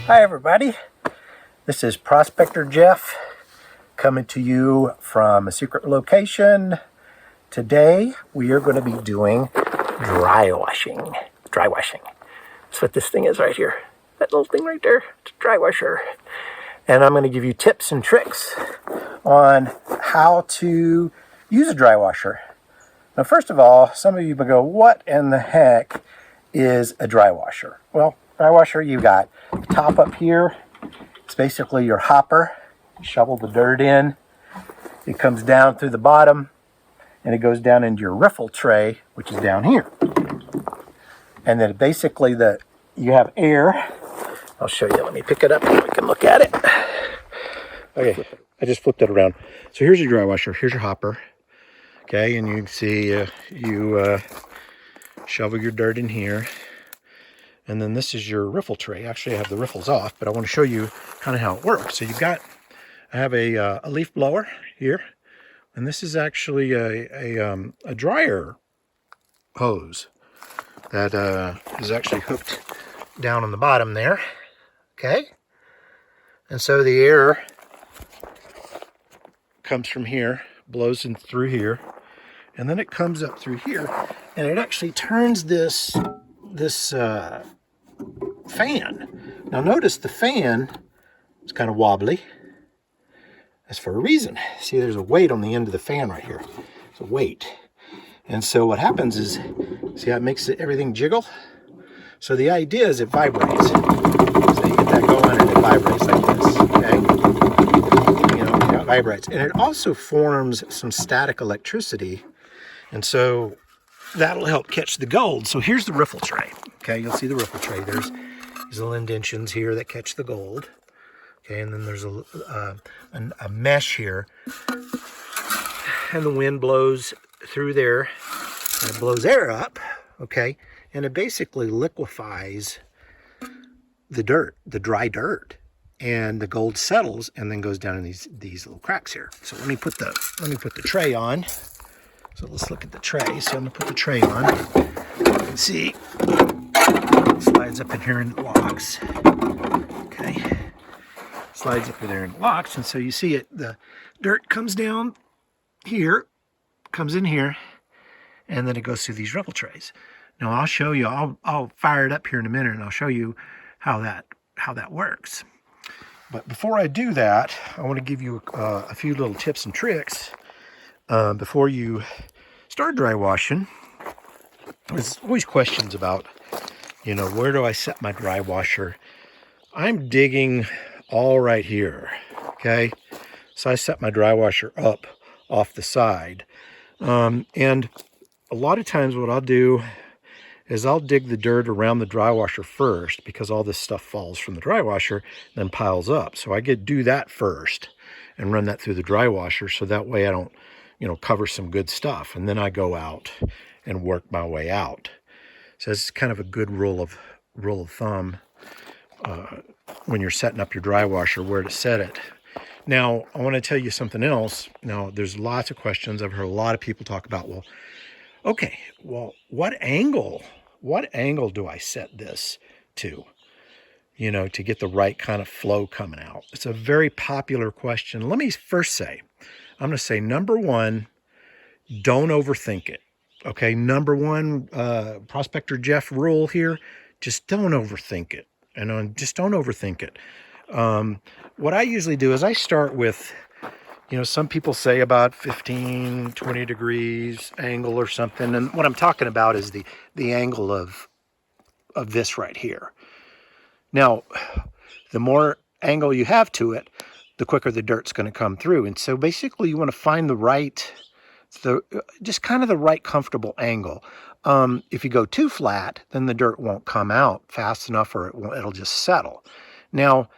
Hi everybody, this is Prospector Jeff coming to you from a secret location. Today we are going to be doing dry washing. That's what this thing is right here. That little thing right there, it's a dry washer. And I'm going to give you tips and tricks on how to use a dry washer. Now first of all, some of you will go, what in the heck is a dry washer? Well, dry washer, you got the top up here. It's basically your hopper. You shovel the dirt in. It comes down through the bottom and it goes down into your riffle tray, which is down here. And then basically you have air. I'll show you. Let me pick it up and we can look at it. Okay, I just flipped it around. So here's your dry washer. Here's your hopper. Okay, and you can see you shovel your dirt in here. And then this is your riffle tray. Actually, I have the riffles off, but I want to show you kind of how it works. So I have a leaf blower here, and this is actually a dryer hose that is actually hooked down on the bottom there. Okay, and so the air comes from here, blows in through here, and then it comes up through here, and it actually turns this fan. Now notice the fan is kind of wobbly. That's for a reason. See, there's a weight on the end of the fan right here. It's a weight. And so what happens is, see how it makes everything jiggle? So the idea is it vibrates. So you get that going and it vibrates like this, okay? You know, it vibrates. And it also forms some static electricity. And so that'll help catch the gold. So here's the riffle tray. Okay, you'll see the riffle tray. There's these little indentions here that catch the gold. Okay, and then there's a mesh here. And the wind blows through there and it blows air up. Okay, and it basically liquefies the dirt, the dry dirt. And the gold settles and then goes down in these little cracks here. So let me put the tray on. So let's look at the tray. So I'm gonna put the tray on. You can see it slides up in here and it locks. Okay, slides up in there and it locks. And so you see it. The dirt comes down here, comes in here, and then it goes through these riffle trays. Now I'll show you. I'll fire it up here in a minute, and I'll show you how that works. But before I do that, I want to give you a few little tips and tricks. Before you start dry washing. There's always questions about, where do I set my dry washer? I'm digging all right here, okay? So I set my dry washer up off the side. And a lot of times what I'll do is I'll dig the dirt around the dry washer first, because all this stuff falls from the dry washer and then piles up. So I do that first and run that through the dry washer, so that way I don't cover some good stuff, and then I go out and work my way out. So it's kind of a good rule of thumb when you're setting up your dry washer, where to set it. Now, I want to tell you something else. Now, there's lots of questions. I've heard a lot of people talk about, what angle do I set this to? To get the right kind of flow coming out. It's a very popular question. Let me first say, I'm going to say, number one, don't overthink it. Okay, number one, Prospector Jeff rule here, just don't overthink it. Just don't overthink it. What I usually do is I start with, some people say about 15, 20 degrees angle or something. And what I'm talking about is the angle of this right here. Now, the more angle you have to it, the quicker the dirt's going to come through. And so basically you want to find the right comfortable angle. If you go too flat, then the dirt won't come out fast enough, or it'll just settle. Now,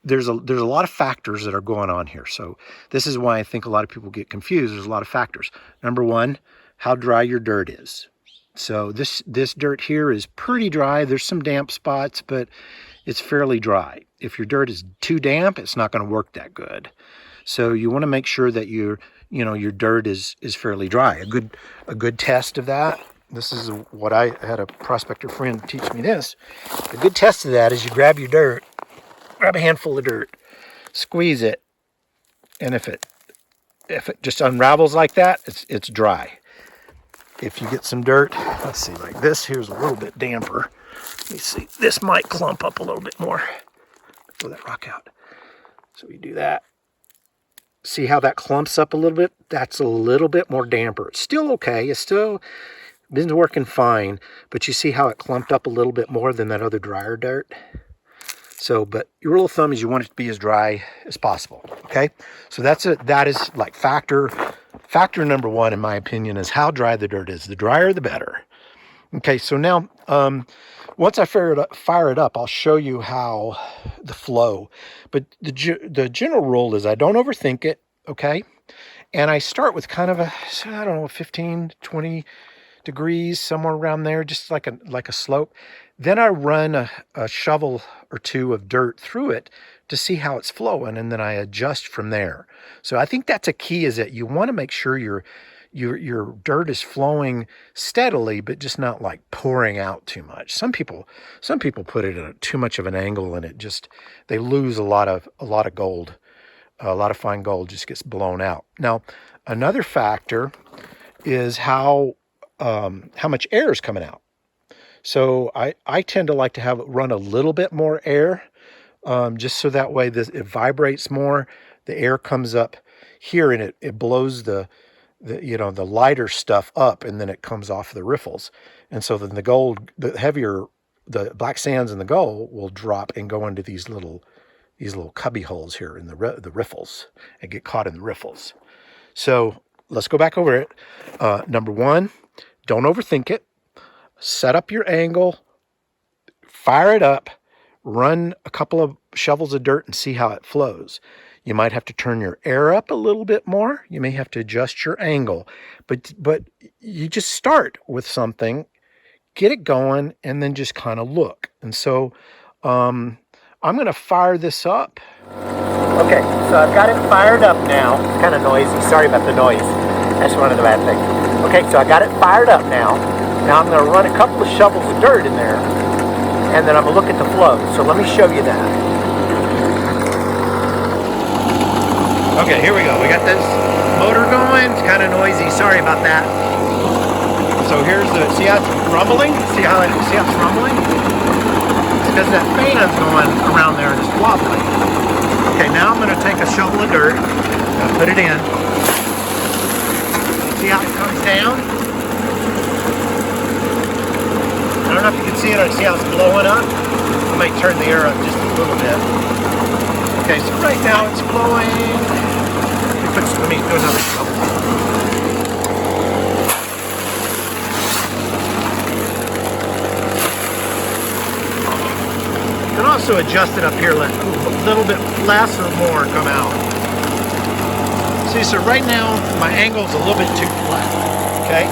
there's a lot of factors that are going on here. So this is why I think a lot of people get confused. There's a lot of factors. Number one, how dry your dirt is. So this dirt here is pretty dry. There's some damp spots, but it's fairly dry. If your dirt is too damp, it's not going to work that good. So you want to make sure that your dirt is fairly dry. A good test of that, this is what I had a prospector friend teach me this. A good test of that is you grab your dirt grab a handful of dirt, squeeze it, and if it just unravels like that, it's dry. If you get some dirt, let's see, like this here's a little bit damper. Let me see, this might clump up a little bit more. Throw that rock out. So we do that. See how that clumps up a little bit? That's a little bit more damper. It's still okay. It's still been working fine, but you see how it clumped up a little bit more than that other drier dirt? So, but your rule of thumb is you want it to be as dry as possible, okay? So that is like factor number one, in my opinion, is how dry the dirt is. The drier, the better. Okay, so now, once I fire it up, I'll show you how the flow. But the general rule is I don't overthink it, okay? And I start with kind of a, I don't know, 15, 20 degrees, somewhere around there, just like a slope. Then I run a shovel or two of dirt through it to see how it's flowing, and then I adjust from there. So I think that's a key, is that you want to make sure your dirt is flowing steadily, but just not like pouring out too much. Some people put it at too much of an angle, and they lose a lot of gold. A lot of fine gold just gets blown out. Now, another factor is how much air is coming out. So I tend to like to run a little bit more air, just so that way it vibrates more. The air comes up here and it blows the lighter stuff up, and then it comes off the riffles. And so then the black sands in the gold will drop and go into these little cubby holes here in the riffles and get caught in the riffles. So let's go back over it. Number one, don't overthink it. Set up your angle, fire it up, run a couple of shovels of dirt and see how it flows. You might have to turn your air up a little bit more. You may have to adjust your angle, but you just start with something, get it going, and then just kind of look. And so I'm going to fire this up. Okay, so I've got it fired up now. It's kind of noisy. Sorry about the noise. That's one of the bad things. Okay, so I got it fired up now. Now I'm going to run a couple of shovels of dirt in there, and then I'm going to look at the flow. So let me show you that. Okay, here we go. We got this motor going. It's kind of noisy. Sorry about that. So see how it's rumbling? See how it's rumbling? It's because that fan's going around there and it's wobbling. Okay, now I'm going to take a shovel of dirt and put it in. See how it comes down? I don't know if you can see it or see how it's blowing up. I might turn the air up just a little bit. Okay, so right now it's blowing. Let me do another shovel. You can also adjust it up here, let a little bit less or more come out. See, so right now my angle's a little bit too flat. Okay,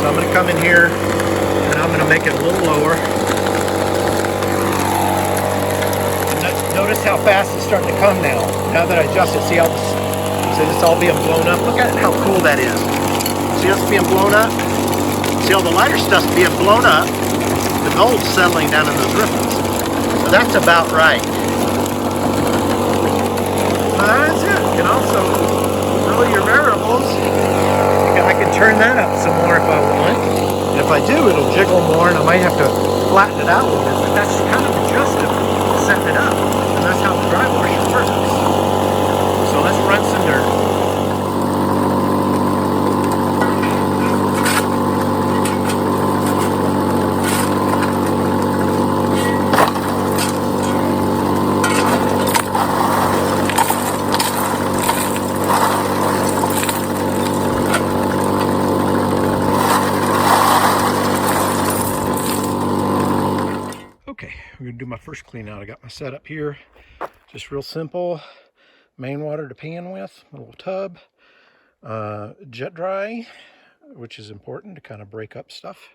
so I'm going to come in here and I'm going to make it a little lower. Notice how fast it's starting to come now. Now that I adjust it, see how it's all being blown up. Look at how cool that is. See how it's being blown up? See all the lighter stuff's being blown up. The gold's settling down in those ripples. So that's about right. So that's it. You can also know your variables. I can turn that up some more if I want. And if I do, it'll jiggle more, and I might have to flatten it out a little bit. But that's kind of adjustive, setting it up. And that's how the dry washer works. So let's run some dirt. I'm going to do my first clean out. I got my setup here, just real simple. Main water to pan with, a little tub, jet dry, which is important to kind of break up stuff.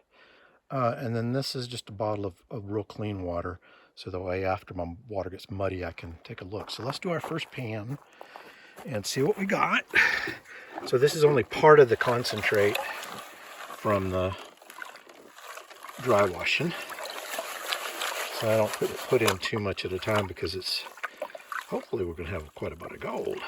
And then this is just a bottle of real clean water, so that way after my water gets muddy, I can take a look. So let's do our first pan and see what we got. So this is only part of the concentrate from the dry washing. So I don't put in too much at a time because it's Hopefully we're going to have quite a bit of gold.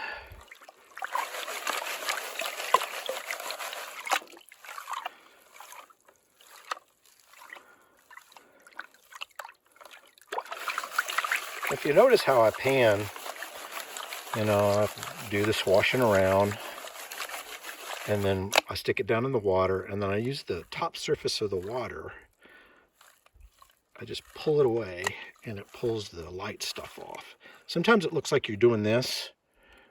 If you notice how I pan, you know, I do the swashing around, and then I stick it down in the water, and then I use the top surface of the water. I just pull it away, and it pulls the light stuff off. Sometimes it looks like you're doing this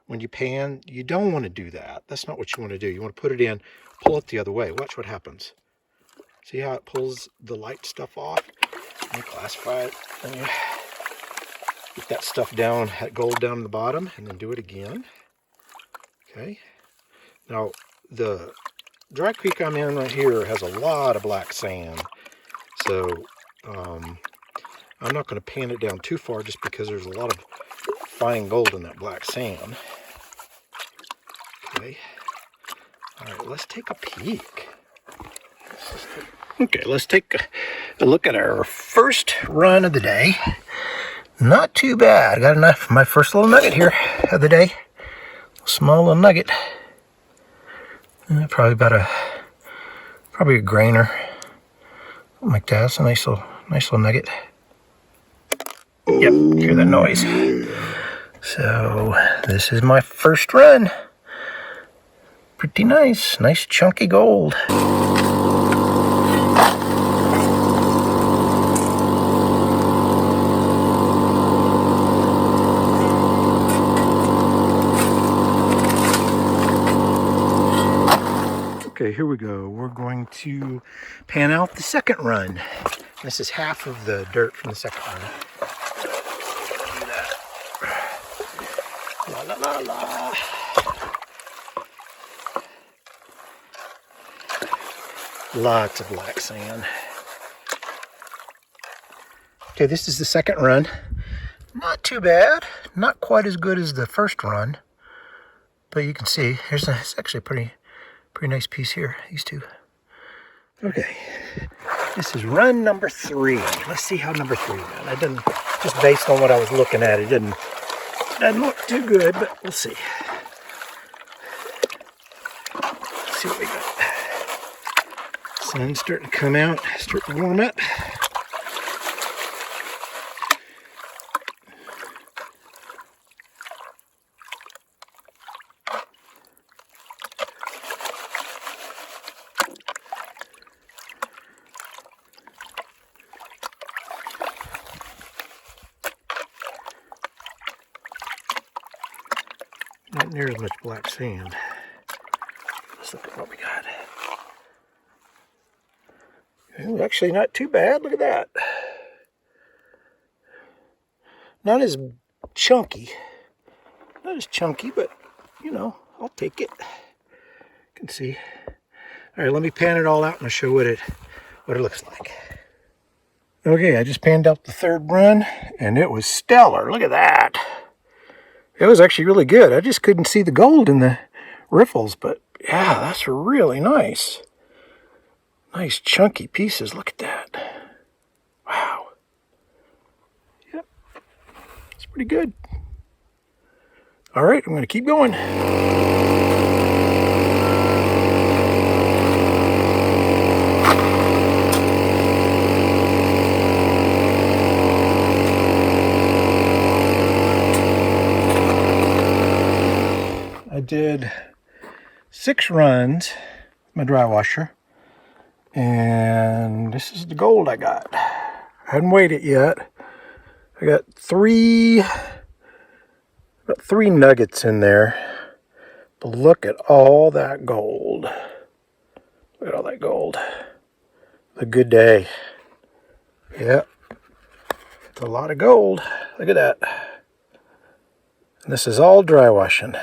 when you pan. You don't want to do that. That's not what you want to do. You want to put it in, pull it the other way. Watch what happens. See how it pulls the light stuff off? And you classify it, and you get that stuff down, that gold down in the bottom, and then do it again. Okay. Now, the dry creek I'm in right here has a lot of black sand. So, I'm not going to pan it down too far just because there's a lot of fine gold in that black sand. Okay. All right, let's take a peek. Okay, let's take a look at our first run of the day. Not too bad. Got enough for my first little nugget here of the day. Small little nugget. Probably a grainer. Something like that. It's a nice little nugget. Yep, hear the noise. So this is my first run. Pretty nice. Nice chunky gold. Okay, here we go. We're going to pan out the second run. This is half of the dirt from the second run. Do that. La la la la. Lots of black sand. Okay, this is the second run. Not too bad. Not quite as good as the first run. But you can see, it's actually a pretty nice piece here, these two. Okay, this is run number 3. Let's see how number 3 went. I didn't, just based on what I was looking at, it didn't look too good, but we'll see. Let's see what we got. Sun's starting to come out, starting to warm up. Not near as much black sand. Let's look at what we got. Ooh, actually not too bad. Look at that. Not as chunky. Not as chunky, but, you know, I'll take it. You can see. All right, let me pan it all out and I'll show what it looks like. Okay, I just panned out the third run, and it was stellar. Look at that. It was actually really good. I just couldn't see the gold in the riffles, but yeah, that's really nice. Nice chunky pieces. Look at that. Wow. Yep. It's pretty good. All right, I'm going to keep going. I did 6 runs with my dry washer, and this is the gold I got. I hadn't weighed it yet. I got about 3 nuggets in there, but look at all that gold. Look at all that gold. A good day. Yep, it's a lot of gold. Look at that. And this is all dry washing.